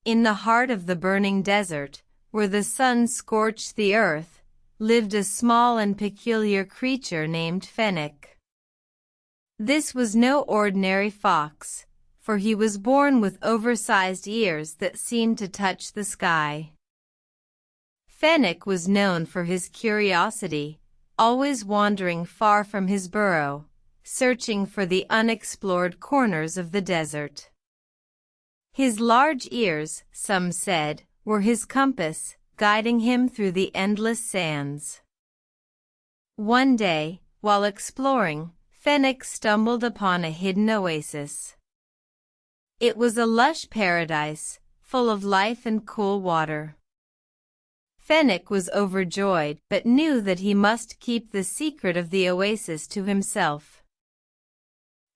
In the heart of the burning desert, where the sun scorched the earth, lived a small and peculiar creature named Fennec. This was no ordinary fox, for he was born with oversized ears that seemed to touch the sky. Fennec was known for his curiosity, always wandering far from his burrow, searching for the unexplored corners of the desert. His large ears, some said, were his compass, guiding him through the endless sands. One day, while exploring, Fennec stumbled upon a hidden oasis. It was a lush paradise, full of life and cool water. Fennec was overjoyed but knew that he must keep the secret of the oasis to himself.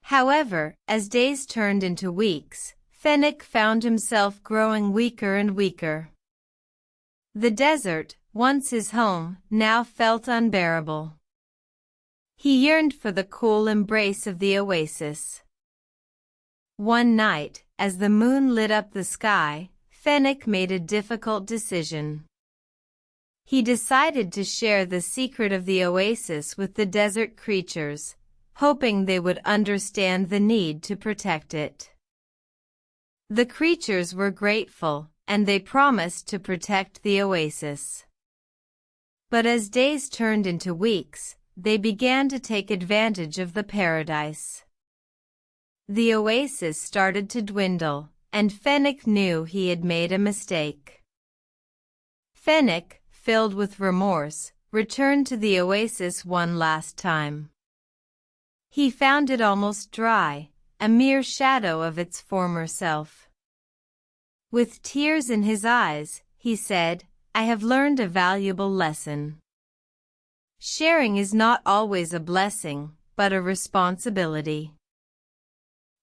However, as days turned into weeks, Fennec found himself growing weaker and weaker. The desert, once his home, now felt unbearable. He yearned for the cool embrace of the oasis. One night, as the moon lit up the sky, Fennec made a difficult decision. He decided to share the secret of the oasis with the desert creatures, hoping they would understand the need to protect it. The creatures were grateful, and they promised to protect the oasis. But as days turned into weeks, they began to take advantage of the paradise. The oasis started to dwindle, and Fennec knew he had made a mistake. Fennec, filled with remorse, returned to the oasis one last time. He found it almost dry, a mere shadow of its former self. With tears in his eyes, he said, "I have learned a valuable lesson. Sharing is not always a blessing, but a responsibility."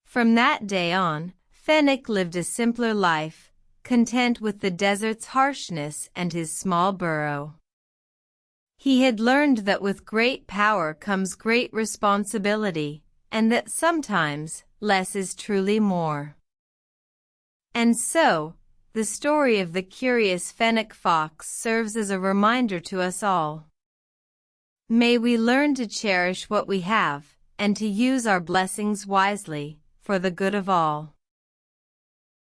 From that day on, Fennec lived a simpler life, content with the desert's harshness and his small burrow. He had learned that with great power comes great responsibility, and that sometimes less is truly more. And so, the story of the curious Fennec fox serves as a reminder to us all. May we learn to cherish what we have, and to use our blessings wisely, for the good of all.